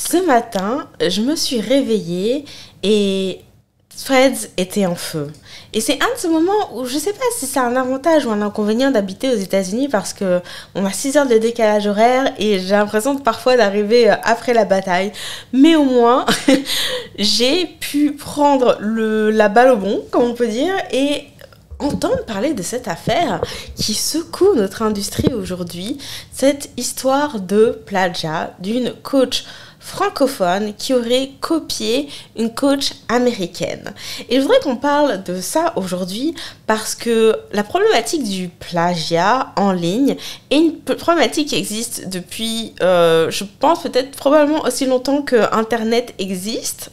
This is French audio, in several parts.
Ce matin, je me suis réveillée et Threads était en feu. Et c'est un de ces moments où je ne sais pas si c'est un avantage ou un inconvénient d'habiter aux États-Unis parce qu'on a 6 heures de décalage horaire et j'ai l'impression parfois d'arriver après la bataille. Mais au moins, j'ai pu prendre la balle au bon, comme on peut dire, et entendre parler de cette affaire qui secoue notre industrie aujourd'hui, cette histoire de plagiat d'une coach francophone qui aurait copié une coach américaine. Et je voudrais qu'on parle de ça aujourd'hui parce que la problématique du plagiat en ligne est une problématique qui existe depuis, je pense peut-être probablement aussi longtemps que Internet existe.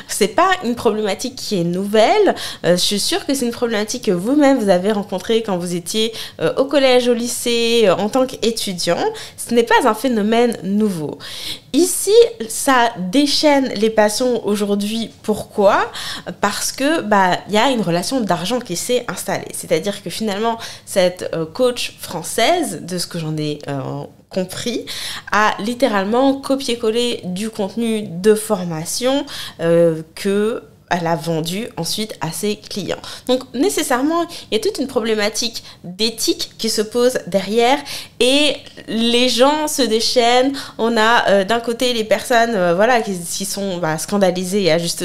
C'est pas une problématique qui est nouvelle. Je suis sûre que c'est une problématique que vous-même vous avez rencontrée quand vous étiez au collège, au lycée, en tant qu'étudiant. Ce n'est pas un phénomène nouveau. Ici, ça déchaîne les passions aujourd'hui. Pourquoi ? Parce que y a une relation d'argent qui s'est installée. C'est-à-dire que finalement, cette coach française, de ce que j'en ai compris, a littéralement copié-collé du contenu de formation que elle a vendu ensuite à ses clients. Donc nécessairement, il y a toute une problématique d'éthique qui se pose derrière et les gens se déchaînent. On a d'un côté les personnes qui sont scandalisées et à juste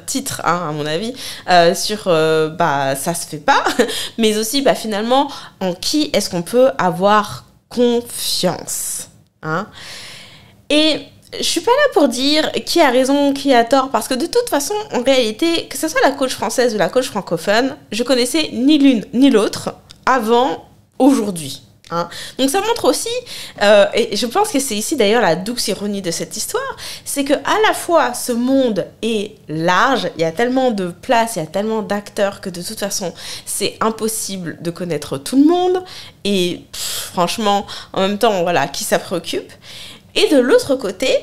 titre, à mon avis, sur ça se fait pas, mais aussi finalement en qui est-ce qu'on peut avoir confiance. Et je suis pas là pour dire qui a raison, qui a tort, parce que de toute façon, en réalité, que ce soit la coach française ou la coach francophone, je connaissais ni l'une ni l'autre avant aujourd'hui. Donc ça montre aussi, et je pense que c'est ici d'ailleurs la douce ironie de cette histoire, c'est que à la fois ce monde est large, il y a tellement de place, il y a tellement d'acteurs que de toute façon c'est impossible de connaître tout le monde, et franchement, en même temps, qui ça préoccupe. Et de l'autre côté,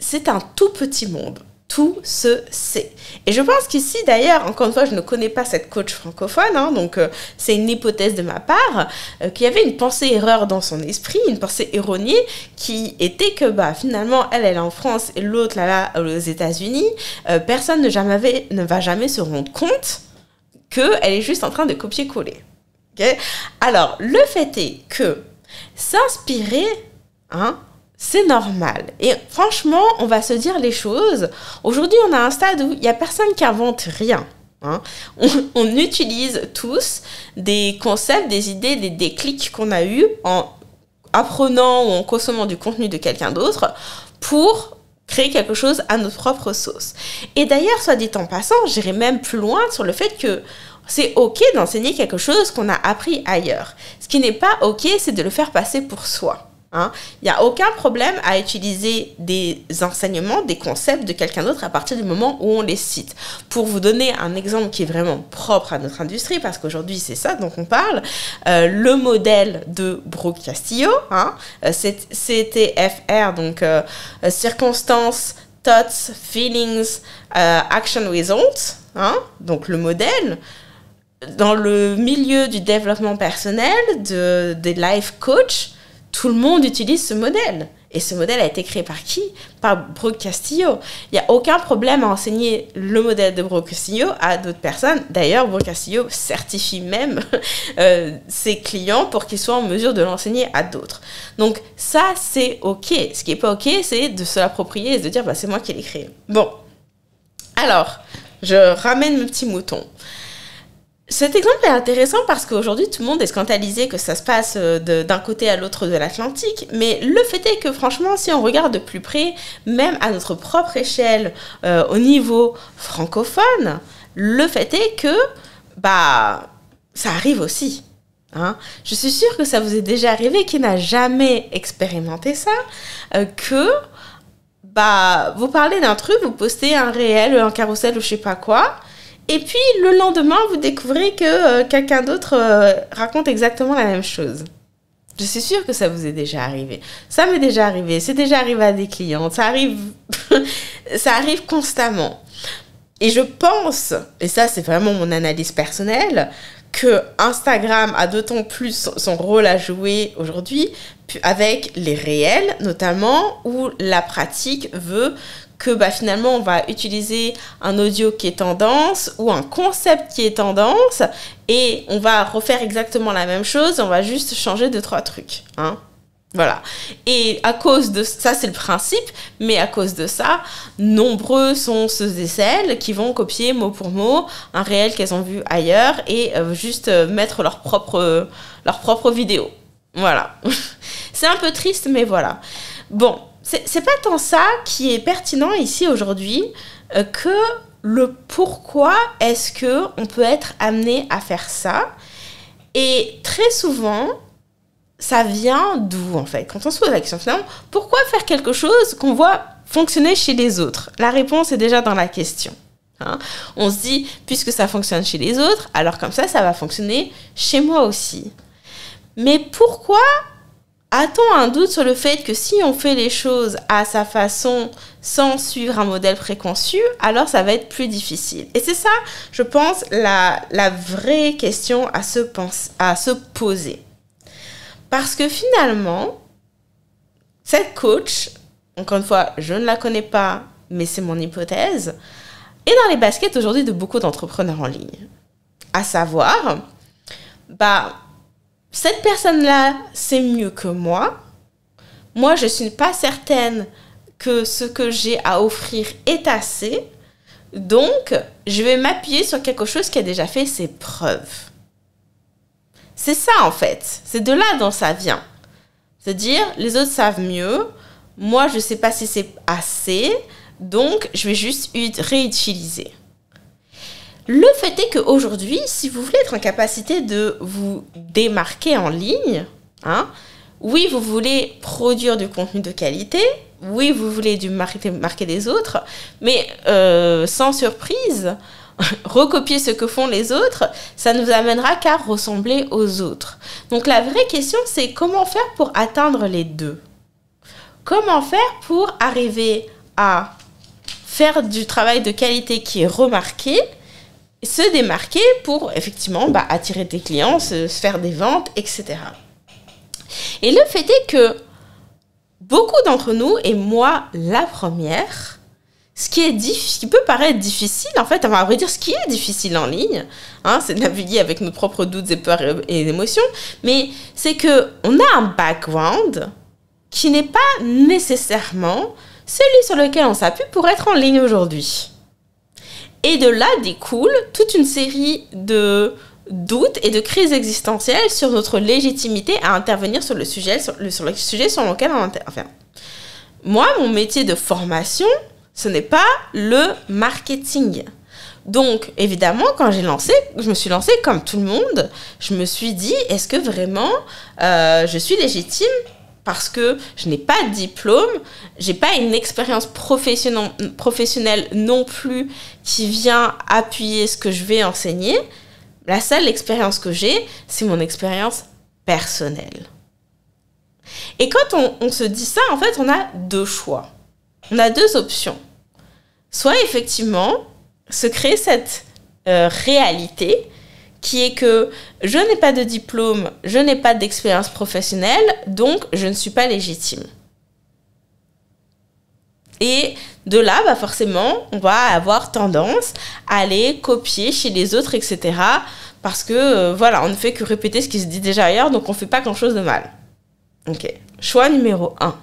c'est un tout petit monde. Tout se sait. Et je pense qu'ici, d'ailleurs, encore une fois, je ne connais pas cette coach francophone, donc c'est une hypothèse de ma part, qu'il y avait une pensée-erreur dans son esprit, une pensée erronée, qui était que finalement, elle est en France et l'autre là aux États-Unis. Personne ne va jamais se rendre compte qu'elle est juste en train de copier-coller. Okay ? Alors, le fait est que s'inspirer, c'est normal. Et franchement, on va se dire les choses. Aujourd'hui, on a un stade où il n'y a personne qui invente rien. On utilise tous des concepts, des idées, des déclics qu'on a eus en apprenant ou en consommant du contenu de quelqu'un d'autre pour créer quelque chose à notre propre sauce. Et d'ailleurs, soit dit en passant, j'irai même plus loin sur le fait que c'est OK d'enseigner quelque chose qu'on a appris ailleurs. Ce qui n'est pas OK, c'est de le faire passer pour soi. Il n'y a aucun problème à utiliser des enseignements, des concepts de quelqu'un d'autre à partir du moment où on les cite. Pour vous donner un exemple qui est vraiment propre à notre industrie, parce qu'aujourd'hui c'est ça dont on parle, le modèle de Brooke Castillo, CTFR, donc circonstances, thoughts, feelings, action results, donc le modèle. Dans le milieu du développement personnel, des life coach, tout le monde utilise ce modèle. Et ce modèle a été créé par qui ? Par Brooke Castillo. Il n'y a aucun problème à enseigner le modèle de Brooke Castillo à d'autres personnes. D'ailleurs, Brooke Castillo certifie même ses clients pour qu'ils soient en mesure de l'enseigner à d'autres. Donc ça, c'est OK. Ce qui n'est pas OK, c'est de se l'approprier et de dire c'est moi qui l'ai créé. Bon. Alors, je ramène mes petits moutons. Cet exemple est intéressant parce qu'aujourd'hui, tout le monde est scandalisé que ça se passe d'un côté à l'autre de l'Atlantique. Mais le fait est que, franchement, si on regarde de plus près, même à notre propre échelle, au niveau francophone, le fait est que, ça arrive aussi. Je suis sûre que ça vous est déjà arrivé, qui n'a jamais expérimenté ça, que vous parlez d'un truc, vous postez un réel, un carrousel ou je sais pas quoi, et puis, le lendemain, vous découvrez que quelqu'un d'autre raconte exactement la même chose. Je suis sûre que ça vous est déjà arrivé. Ça m'est déjà arrivé. C'est déjà arrivé à des clients. Ça arrive, ça arrive constamment. Et je pense, et ça c'est vraiment mon analyse personnelle, que Instagram a d'autant plus son rôle à jouer aujourd'hui avec les réels, notamment, où la pratique veut que finalement on va utiliser un audio qui est tendance ou un concept qui est tendance et on va refaire exactement la même chose, on va juste changer 2-3 trucs. Hein. Voilà. Et à cause de ça, c'est le principe, mais à cause de ça, nombreux sont ceux et celles qui vont copier mot pour mot un réel qu'elles ont vu ailleurs et juste mettre leur propre vidéo. Voilà. C'est un peu triste, mais voilà. Bon, c'est pas tant ça qui est pertinent ici aujourd'hui que le pourquoi est-ce que on peut être amené à faire ça. Et très souvent, ça vient d'où en fait? Quand on se pose la question finalement, pourquoi faire quelque chose qu'on voit fonctionner chez les autres? La réponse est déjà dans la question. Hein? On se dit, puisque ça fonctionne chez les autres, alors comme ça va fonctionner chez moi aussi. Mais pourquoi a-t-on un doute sur le fait que si on fait les choses à sa façon, sans suivre un modèle préconçu, alors ça va être plus difficile? Et c'est ça, je pense, la vraie question à se poser. Parce que finalement, cette coach, encore une fois, je ne la connais pas, mais c'est mon hypothèse, est dans les baskets aujourd'hui de beaucoup d'entrepreneurs en ligne. À savoir, cette personne-là, c'est mieux que moi. Moi, je ne suis pas certaine que ce que j'ai à offrir est assez. Donc, je vais m'appuyer sur quelque chose qui a déjà fait ses preuves. C'est ça, en fait. C'est de là dont ça vient. C'est-à-dire, les autres savent mieux. Moi, je ne sais pas si c'est assez. Donc, je vais juste réutiliser. Le fait est qu'aujourd'hui, si vous voulez être en capacité de vous démarquer en ligne, hein, oui, vous voulez produire du contenu de qualité, oui, vous voulez marquer des autres, mais sans surprise, recopier ce que font les autres, ça ne nous amènera qu'à ressembler aux autres. Donc la vraie question, c'est comment faire pour atteindre les deux? Comment faire pour arriver à faire du travail de qualité qui est remarqué, se démarquer pour effectivement attirer des clients, se faire des ventes, etc. Et le fait est que beaucoup d'entre nous, et moi la première, ce qui peut paraître difficile, en fait, on va dire ce qui est difficile en ligne, hein, c'est de naviguer avec nos propres doutes et peurs et émotions, mais c'est qu'on a un background qui n'est pas nécessairement celui sur lequel on s'appuie pour être en ligne aujourd'hui. Et de là découle toute une série de doutes et de crises existentielles sur notre légitimité à intervenir sur le sujet sur lequel on intervient. Moi, mon métier de formation, ce n'est pas le marketing. Donc, évidemment, quand je me suis lancée comme tout le monde, je me suis dit, est-ce que vraiment je suis légitime? Parce que je n'ai pas de diplôme, j'ai pas une expérience professionnelle non plus qui vient appuyer ce que je vais enseigner. La seule expérience que j'ai, c'est mon expérience personnelle. Et quand on se dit ça, en fait, on a deux choix. On a deux options. Soit effectivement, se créer cette réalité qui est que je n'ai pas de diplôme, je n'ai pas d'expérience professionnelle, donc je ne suis pas légitime. Et de là, forcément, on va avoir tendance à aller copier chez les autres, etc. Parce que, on ne fait que répéter ce qui se dit déjà ailleurs, donc on ne fait pas grand-chose de mal. Ok. Choix numéro 1.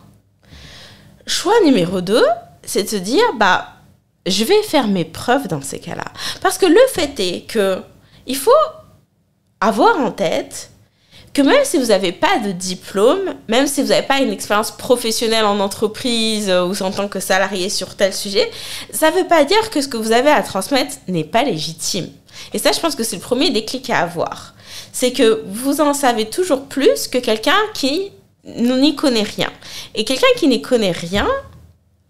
Choix numéro 2, c'est de se dire, je vais faire mes preuves dans ces cas-là. Parce que le fait est que il faut avoir en tête que même si vous n'avez pas de diplôme, même si vous n'avez pas une expérience professionnelle en entreprise ou en tant que salarié sur tel sujet, ça ne veut pas dire que ce que vous avez à transmettre n'est pas légitime. Et ça, je pense que c'est le premier déclic à avoir. C'est que vous en savez toujours plus que quelqu'un qui n'y connaît rien. Et quelqu'un qui n'y connaît rien,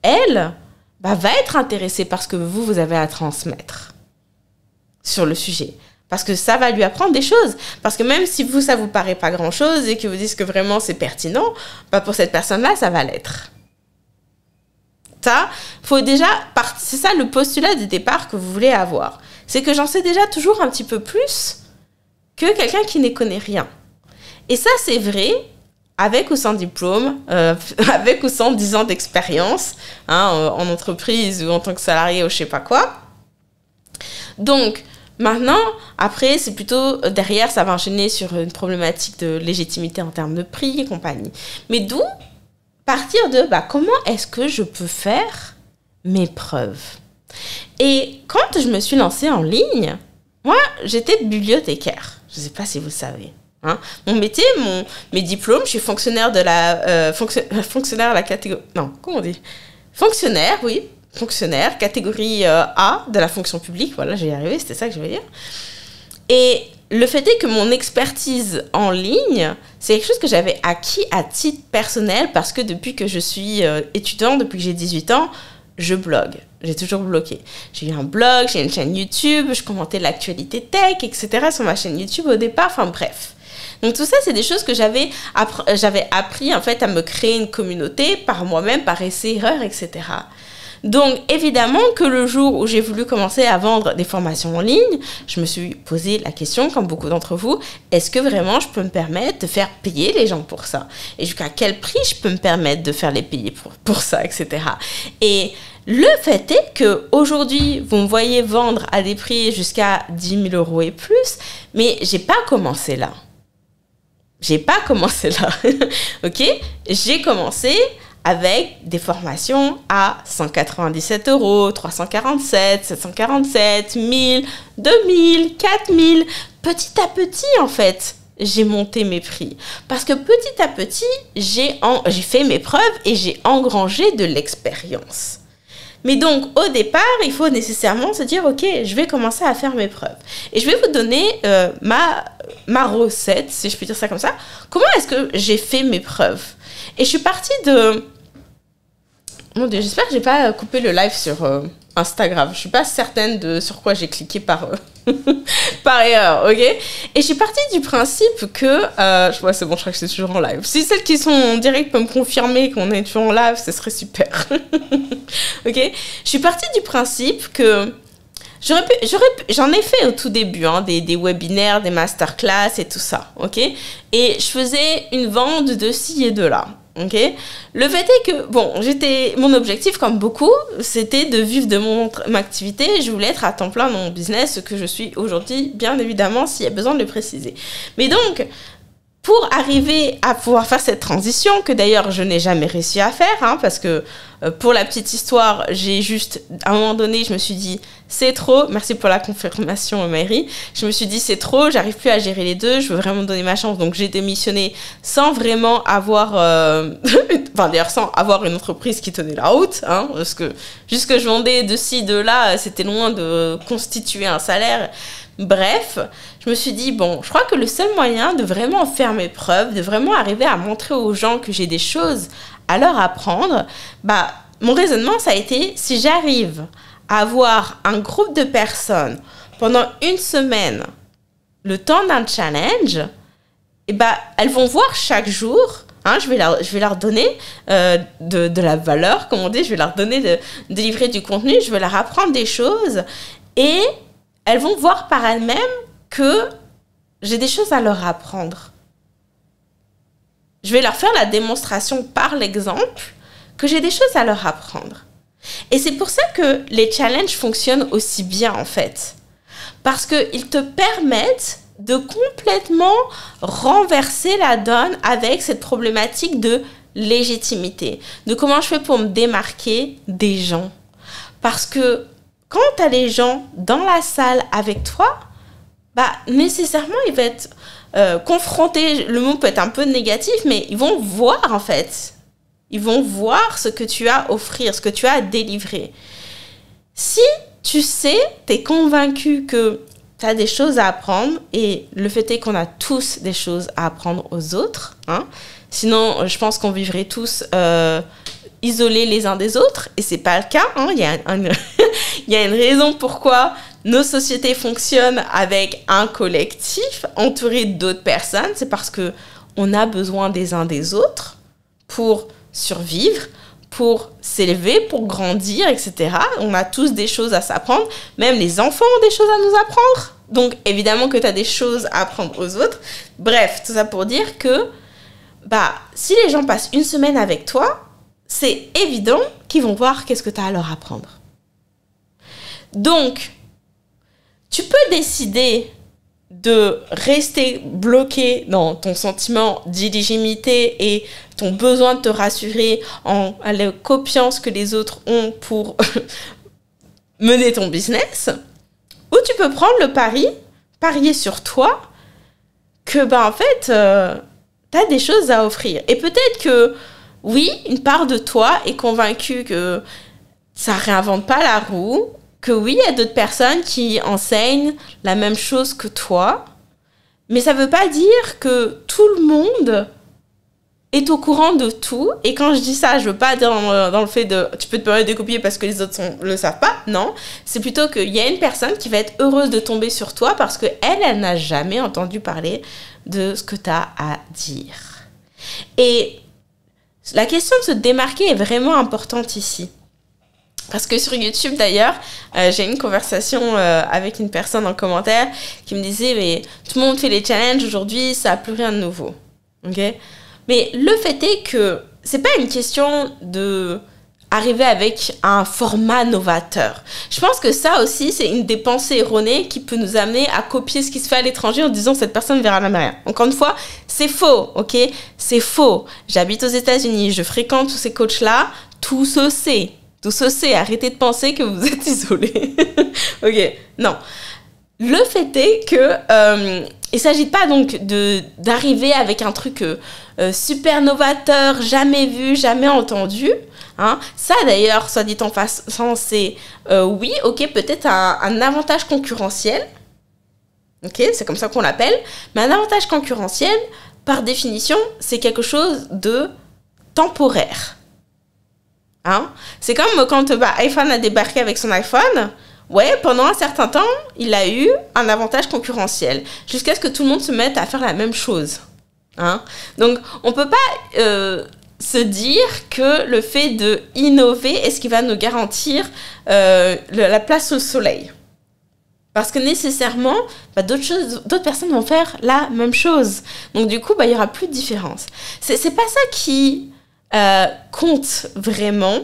elle, va être intéressée par ce que vous avez à transmettre sur le sujet. Parce que ça va lui apprendre des choses. Parce que même si ça vous paraît pas grand-chose et que vous dites que vraiment c'est pertinent, pour cette personne-là, ça va l'être. Ça, faut déjà... C'est ça le postulat de départ que vous voulez avoir. C'est que j'en sais déjà toujours un petit peu plus que quelqu'un qui ne connaît rien. Et ça, c'est vrai avec ou sans diplôme, avec ou sans 10 ans d'expérience, hein, en entreprise ou en tant que salarié ou je sais pas quoi. Donc, maintenant, après, c'est plutôt derrière, ça va enchaîner sur une problématique de légitimité en termes de prix et compagnie. Mais d'où partir de comment est-ce que je peux faire mes preuves? Et quand je me suis lancée en ligne, moi, j'étais bibliothécaire. Je ne sais pas si vous savez. Hein. Mon métier, mes diplômes, je suis fonctionnaire de la fonctionnaire à la catégorie. Non, comment on dit? Fonctionnaire, oui. Fonctionnaire, catégorie A de la fonction publique. Voilà, j'y ai arrivé, c'était ça que je voulais dire. Et le fait est que mon expertise en ligne, c'est quelque chose que j'avais acquis à titre personnel parce que depuis que je suis étudiante, depuis que j'ai 18 ans, je blogue. J'ai toujours blogué. J'ai eu un blog, j'ai une chaîne YouTube, je commentais l'actualité tech, etc. sur ma chaîne YouTube au départ, enfin bref. Donc tout ça, c'est des choses que j'avais appris en fait à me créer une communauté par moi-même, par essai-erreur, etc. Donc évidemment que le jour où j'ai voulu commencer à vendre des formations en ligne, je me suis posé la question, comme beaucoup d'entre vous, est-ce que vraiment je peux me permettre de faire payer les gens pour ça? Et jusqu'à quel prix je peux me permettre de faire les payer pour ça, etc. Et le fait est qu'aujourd'hui, vous me voyez vendre à des prix jusqu'à 10 000 € et plus, mais j'ai pas commencé là. Ok? J'ai commencé avec des formations à 197 €, 347, 747, 1000, 2000, 4000. Petit à petit, en fait, j'ai monté mes prix. Parce que petit à petit, j'ai fait mes preuves et j'ai engrangé de l'expérience. Mais donc, au départ, il faut nécessairement se dire, ok, je vais commencer à faire mes preuves. Et je vais vous donner ma recette, si je puis dire ça comme ça. Comment est-ce que j'ai fait mes preuves? Et je suis partie de... Mon Dieu, j'espère que j'ai pas coupé le live sur Instagram. Je suis pas certaine de sur quoi j'ai cliqué par erreur, ok? Et je suis partie du principe que... ouais, c'est bon, je crois que c'est toujours en live. Si celles qui sont en direct peuvent me confirmer qu'on est toujours en live, ce serait super. Ok? Je suis partie du principe que... J'en ai fait au tout début, hein, des webinaires, des masterclass et tout ça, ok? Et je faisais une vente de ci et de là, ok? Le fait est que, bon, mon objectif, comme beaucoup, c'était de vivre de mon activité. Je voulais être à temps plein dans mon business, ce que je suis aujourd'hui, bien évidemment, s'il y a besoin de le préciser. Mais donc, pour arriver à pouvoir faire cette transition, que d'ailleurs je n'ai jamais réussi à faire, hein, parce que pour la petite histoire, j'ai juste, à un moment donné, je me suis dit, c'est trop, merci pour la confirmation Mary, je me suis dit c'est trop, j'arrive plus à gérer les deux, je veux vraiment me donner ma chance, donc j'ai démissionné sans vraiment avoir, enfin d'ailleurs sans avoir une entreprise qui tenait la route, hein, parce que juste que je vendais de ci, de là, c'était loin de constituer un salaire. Bref, je me suis dit, bon, je crois que le seul moyen de vraiment faire mes preuves, de vraiment arriver à montrer aux gens que j'ai des choses à leur apprendre, mon raisonnement, ça a été, si j'arrive à avoir un groupe de personnes pendant une semaine, le temps d'un challenge, elles vont voir chaque jour, hein, je vais leur donner de la valeur, comme on dit, je vais leur donner de livrer du contenu, je vais leur apprendre des choses et elles vont voir par elles-mêmes que j'ai des choses à leur apprendre. Je vais leur faire la démonstration par l'exemple que j'ai des choses à leur apprendre. Et c'est pour ça que les challenges fonctionnent aussi bien, en fait. Parce qu'ils te permettent de complètement renverser la donne avec cette problématique de légitimité. De comment je fais pour me démarquer des gens. Parce que quand tu as les gens dans la salle avec toi, nécessairement, ils vont être confrontés, le mot peut être un peu négatif, mais ils vont voir en fait. Ils vont voir ce que tu as à offrir, ce que tu as à délivrer. Si tu sais, tu es convaincu que tu as des choses à apprendre, et le fait est qu'on a tous des choses à apprendre aux autres, hein. Sinon, je pense qu'on vivrait tous... isolés les uns des autres, et c'est pas le cas, hein. Il y a une raison pourquoi nos sociétés fonctionnent avec un collectif entouré d'autres personnes, c'est parce que on a besoin des uns des autres pour survivre, pour s'élever, pour grandir, etc. On a tous des choses à s'apprendre, même les enfants ont des choses à nous apprendre, Donc, évidemment que tu as des choses à apprendre aux autres. Bref, tout ça pour dire que si les gens passent une semaine avec toi, c'est évident qu'ils vont voir qu'est-ce que tu as à leur apprendre. Donc, tu peux décider de rester bloqué dans ton sentiment d'illégitimité et ton besoin de te rassurer en copiant ce que les autres ont pour mener ton business. Ou tu peux prendre le parier sur toi, que en fait, tu as des choses à offrir. Et peut-être que, oui, une part de toi est convaincue que ça réinvente pas la roue, que oui, il y a d'autres personnes qui enseignent la même chose que toi, mais ça veut pas dire que tout le monde est au courant de tout. Et quand je dis ça, je veux pas dire dans le fait de tu peux te permettre de copier parce que les autres le savent pas. Non, c'est plutôt qu'il y a une personne qui va être heureuse de tomber sur toi parce que elle n'a jamais entendu parler de ce que tu as à dire. Et la question de se démarquer est vraiment importante ici. Parce que sur YouTube, d'ailleurs, j'ai eu une conversation avec une personne en commentaire qui me disait « Mais tout le monde fait les challenges aujourd'hui, ça n'a plus rien de nouveau. » Okay? Mais le fait est que c'est pas une question de arriver avec un format novateur. Je pense que ça aussi, c'est une des pensées erronées qui peut nous amener à copier ce qui se fait à l'étranger en disant cette personne ne verra jamais rien. Encore une fois, c'est faux, ok? C'est faux. J'habite aux États-Unis, je fréquente tous ces coachs-là, tout se sait. Tout se sait. Arrêtez de penser que vous êtes isolés. Ok, non. Le fait est que il ne s'agit pas donc d'arriver avec un truc super novateur, jamais vu, jamais entendu. Hein. Ça d'ailleurs, soit dit en passant, c'est oui, ok, peut-être un avantage concurrentiel. Ok, c'est comme ça qu'on l'appelle. Mais un avantage concurrentiel, par définition, c'est quelque chose de temporaire. Hein. C'est comme quand iPhone a débarqué avec son iPhone. Ouais, pendant un certain temps, il a eu un avantage concurrentiel. Jusqu'à ce que tout le monde se mette à faire la même chose. Hein? Donc, on ne peut pas se dire que le fait d'innover est ce qui va nous garantir la place au soleil. Parce que nécessairement, d'autres personnes vont faire la même chose. Donc, du coup, il n'y aura plus de différence. C'est pas ça qui compte vraiment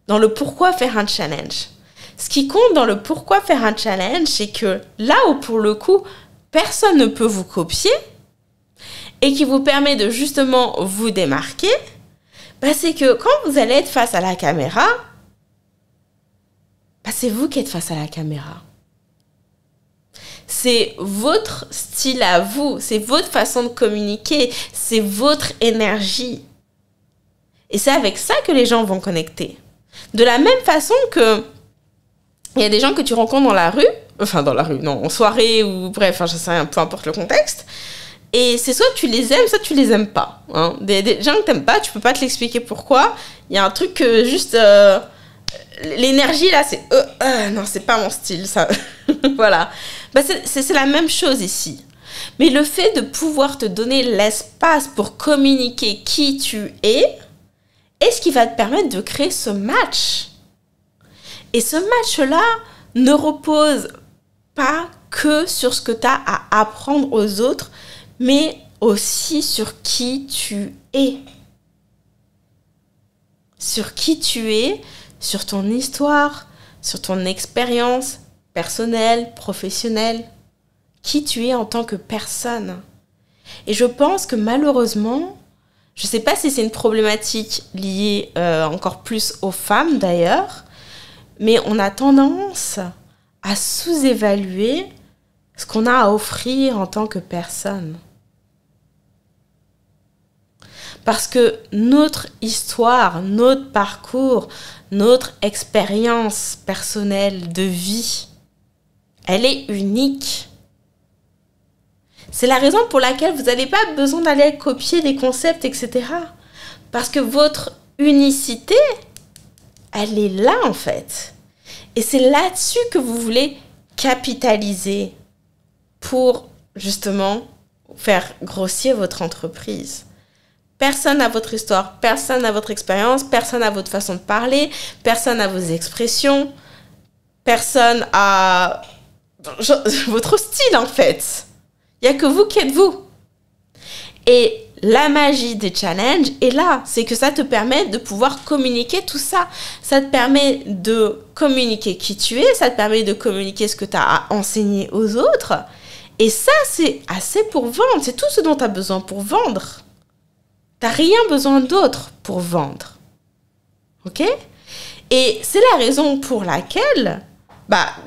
dans le pourquoi faire un challenge. Ce qui compte dans le pourquoi faire un challenge, c'est que là où, pour le coup, personne ne peut vous copier et qui vous permet de justement vous démarquer, c'est que quand vous allez être face à la caméra, c'est vous qui êtes face à la caméra. C'est votre style à vous, c'est votre façon de communiquer, c'est votre énergie. Et c'est avec ça que les gens vont connecter. De la même façon que il y a des gens que tu rencontres dans la rue, en soirée ou bref, je sais rien, peu importe le contexte. Et c'est soit tu les aimes, soit tu les aimes pas. Hein. Des gens que t'aimes pas, tu peux pas te l'expliquer pourquoi. Il y a un truc que juste... l'énergie là, c'est... non, c'est pas mon style, ça. Voilà. C'est la même chose ici. Mais le fait de pouvoir te donner l'espace pour communiquer qui tu es ce qui va te permettre de créer ce match. Et ce match-là ne repose pas que sur ce que tu as à apprendre aux autres, mais aussi sur qui tu es. Sur qui tu es, sur ton histoire, sur ton expérience personnelle, professionnelle. Qui tu es en tant que personne. Et je pense que malheureusement, je ne sais pas si c'est une problématique liée encore plus aux femmes d'ailleurs, mais on a tendance à sous-évaluer ce qu'on a à offrir en tant que personne. Parce que notre histoire, notre parcours, notre expérience personnelle de vie, elle est unique. C'est la raison pour laquelle vous n'avez pas besoin d'aller copier des concepts, etc. Parce que votre unicité, elle est là en fait. Et c'est là-dessus que vous voulez capitaliser pour justement faire grossir votre entreprise. Personne n'a votre histoire, personne n'a votre expérience, personne n'a votre façon de parler, personne n'a vos expressions, personne a votre style en fait. Il n'y a que vous qui êtes vous. Et la magie des challenges est là, c'est que ça te permet de pouvoir communiquer tout ça. Ça te permet de communiquer qui tu es, ça te permet de communiquer ce que tu as à enseigner aux autres. Et ça, c'est assez pour vendre, c'est tout ce dont tu as besoin pour vendre. Tu n'as rien besoin d'autre pour vendre. Ok? Et c'est la raison pour laquelle,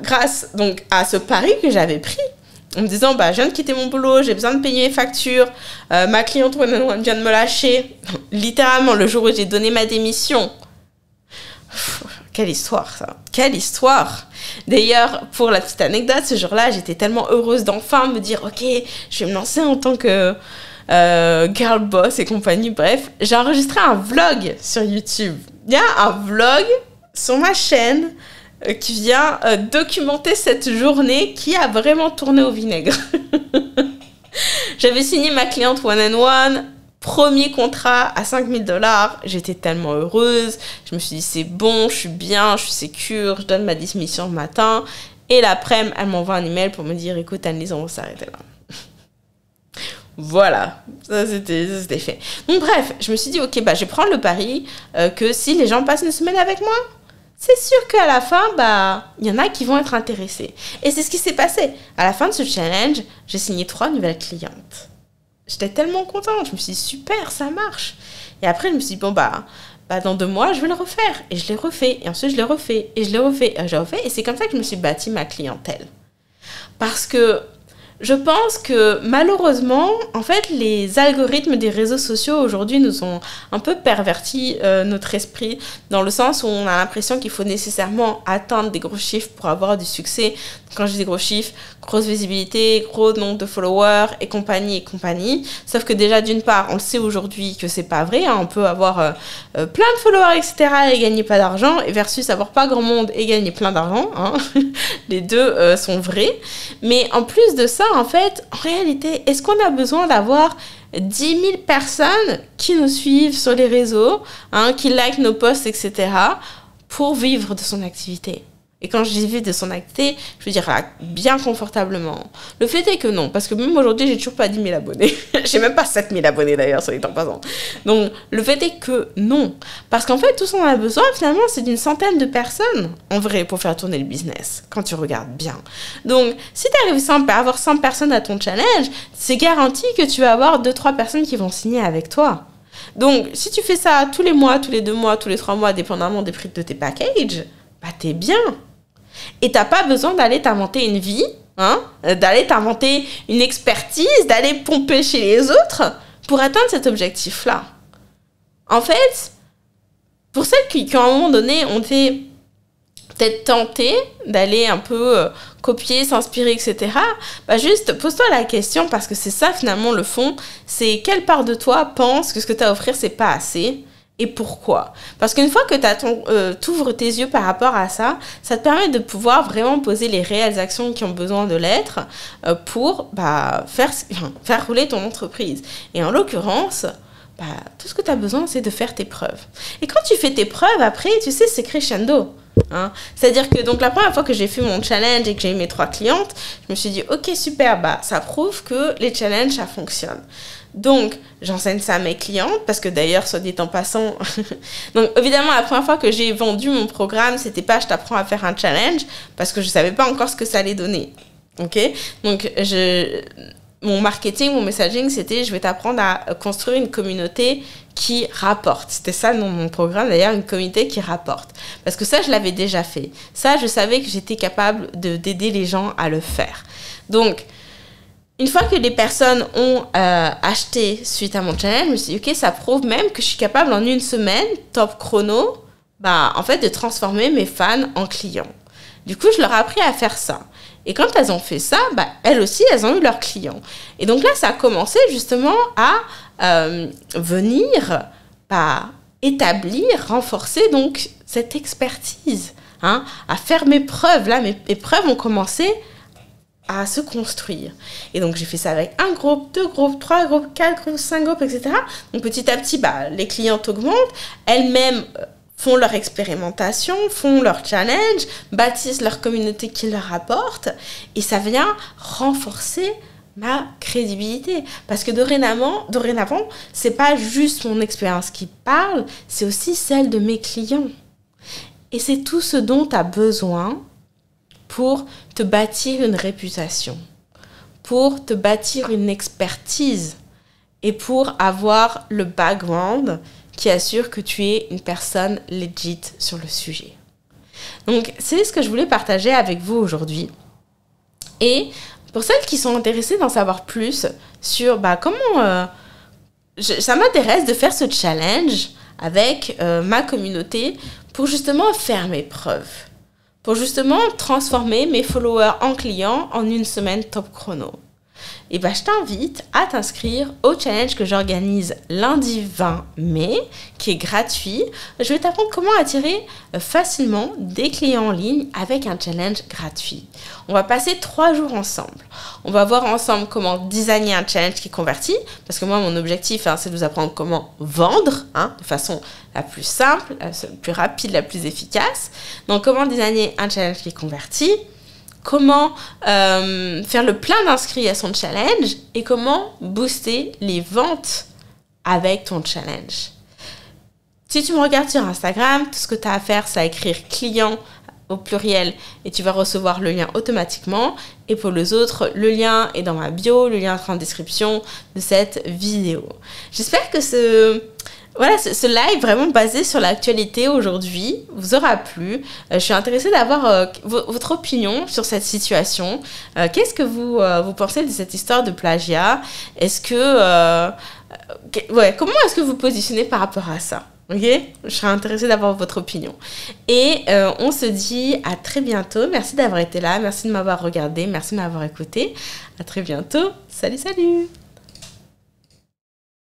grâce donc à ce pari que j'avais pris, en me disant, je viens de quitter mon boulot, j'ai besoin de payer mes factures, ma cliente one-on-one vient de me lâcher, littéralement le jour où j'ai donné ma démission. Quelle histoire ça, quelle histoire. D'ailleurs, pour la petite anecdote, ce jour-là, j'étais tellement heureuse d'enfin me dire, ok, je vais me lancer en tant que girl boss et compagnie. Bref, j'ai enregistré un vlog sur YouTube. Il y a un vlog sur ma chaîne qui vient documenter cette journée qui a vraiment tourné au vinaigre. J'avais signé ma cliente one-on-one, premier contrat à $5 000. J'étais tellement heureuse. Je me suis dit, c'est bon, je suis bien, je suis sécure, je donne ma démission le matin. Et l'après-midi, elle m'envoie un email pour me dire, écoute, Annelise, on va s'arrêter là. Voilà, ça c'était fait. Donc bref, je me suis dit, ok, je vais prendre le pari que si les gens passent une semaine avec moi, c'est sûr qu'à la fin, il y en a qui vont être intéressés. Et c'est ce qui s'est passé. À la fin de ce challenge, j'ai signé 3 nouvelles clientes. J'étais tellement contente. Je me suis dit, super, ça marche. Et après, je me suis dit, dans 2 mois, je vais le refaire. Et je l'ai refait. Et ensuite, je l'ai refait. Et je l'ai refait. Et je l'ai refait. Et c'est comme ça que je me suis bâti ma clientèle. Parce que je pense que malheureusement, en fait, les algorithmes des réseaux sociaux aujourd'hui nous ont un peu perverti notre esprit, dans le sens où on a l'impression qu'il faut nécessairement atteindre des gros chiffres pour avoir du succès. Quand je dis des gros chiffres, grosse visibilité, gros nombre de followers et compagnie et compagnie. Sauf que déjà, d'une part, on le sait aujourd'hui que c'est pas vrai. On peut avoir plein de followers, etc. et gagner pas d'argent, et versus avoir pas grand monde et gagner plein d'argent. Les deux sont vrais. Mais en plus de ça, en fait, en réalité, est-ce qu'on a besoin d'avoir 10 000 personnes qui nous suivent sur les réseaux, qui likent nos posts, etc. pour vivre de son activité? Et quand je dis vivre de son activité, je veux dire là, bien confortablement. Le fait est que non, parce que même aujourd'hui, j'ai toujours pas 10 000 abonnés. J'ai même pas 7 000 abonnés d'ailleurs, sur les temps passants. Donc, le fait est que non. Parce qu'en fait, tout ce qu'on a besoin, finalement, c'est d'une centaine de personnes, en vrai, pour faire tourner le business, quand tu regardes bien. Donc, si tu arrives à avoir 100 personnes à ton challenge, c'est garanti que tu vas avoir 2-3 personnes qui vont signer avec toi. Donc, si tu fais ça tous les mois, tous les 2 mois, tous les 3 mois, dépendamment des prix de tes packages, t'es bien. Et t'as pas besoin d'aller t'inventer une vie, d'aller t'inventer une expertise, d'aller pomper chez les autres pour atteindre cet objectif-là. En fait, pour celles qui à un moment donné ont été peut-être tentées d'aller un peu copier, s'inspirer, etc., juste pose-toi la question, parce que c'est ça finalement le fond, c'est quelle part de toi pense que ce que tu as à offrir, c'est pas assez? Et pourquoi? Parce qu'une fois que t'ouvres tes yeux par rapport à ça, ça te permet de pouvoir vraiment poser les réelles actions qui ont besoin de l'être pour faire rouler ton entreprise. Et en l'occurrence, tout ce que tu as besoin, c'est de faire tes preuves. Et quand tu fais tes preuves, après, tu sais, c'est crescendo. C'est-à-dire que donc la première fois que j'ai fait mon challenge et que j'ai eu mes 3 clientes, je me suis dit, ok, super, ça prouve que les challenges, ça fonctionne. Donc, j'enseigne ça à mes clientes, parce que d'ailleurs, soit dit en passant, donc évidemment, la première fois que j'ai vendu mon programme, c'était pas je t'apprends à faire un challenge, parce que je savais pas encore ce que ça allait donner. Ok? Donc, mon marketing, mon messaging, c'était je vais t'apprendre à construire une communauté qui rapporte. C'était ça dans mon programme, d'ailleurs, une communauté qui rapporte. Parce que ça, je l'avais déjà fait. Ça, je savais que j'étais capable d'aider les gens à le faire. Donc, une fois que les personnes ont acheté suite à mon challenge, je me suis dit, ok, ça prouve même que je suis capable en une semaine, top chrono, en fait, de transformer mes fans en clients. Du coup, je leur ai appris à faire ça. Et quand elles ont fait ça, elles aussi, elles ont eu leurs clients. Et donc là, ça a commencé justement à venir établir, renforcer donc cette expertise, à faire mes preuves. Là, mes preuves ont commencé à se construire. Et donc, j'ai fait ça avec 1 groupe, 2 groupes, 3 groupes, 4 groupes, 5 groupes, etc. Donc, petit à petit, les clientes augmentent. Elles-mêmes font leur expérimentation, font leur challenge, bâtissent leur communauté qui leur apporte, et ça vient renforcer ma crédibilité. Parce que dorénavant, c'est pas juste mon expérience qui parle, c'est aussi celle de mes clients. Et c'est tout ce dont tu as besoin pour te bâtir une réputation, pour te bâtir une expertise et pour avoir le background qui assure que tu es une personne legit sur le sujet. Donc, c'est ce que je voulais partager avec vous aujourd'hui. Et pour celles qui sont intéressées d'en savoir plus sur comment... ça m'intéresse de faire ce challenge avec ma communauté pour justement faire mes preuves. Pour justement transformer mes followers en clients en une semaine top chrono. Et je t'invite à t'inscrire au challenge que j'organise lundi 20 mai, qui est gratuit. Je vais t'apprendre comment attirer facilement des clients en ligne avec un challenge gratuit. On va passer 3 jours ensemble. On va voir ensemble comment designer un challenge qui convertit, parce que moi, mon objectif, c'est de vous apprendre comment vendre de façon la plus simple, la plus rapide, la plus efficace. Donc, comment designer un challenge qui convertit, comment faire le plein d'inscrits à son challenge et comment booster les ventes avec ton challenge. Si tu me regardes sur Instagram, tout ce que tu as à faire, c'est à écrire client au pluriel et tu vas recevoir le lien automatiquement. Et pour les autres, le lien est dans ma bio, le lien est en description de cette vidéo. J'espère que ce live vraiment basé sur l'actualité aujourd'hui vous aura plu. Je suis intéressée d'avoir votre opinion sur cette situation. Qu'est-ce que vous pensez de cette histoire de plagiat? Est-ce que... comment est-ce que vous positionnez par rapport à ça? Ok, je serais intéressée d'avoir votre opinion. Et on se dit à très bientôt. Merci d'avoir été là, merci de m'avoir regardé, merci de m'avoir écouté. À très bientôt. Salut, salut!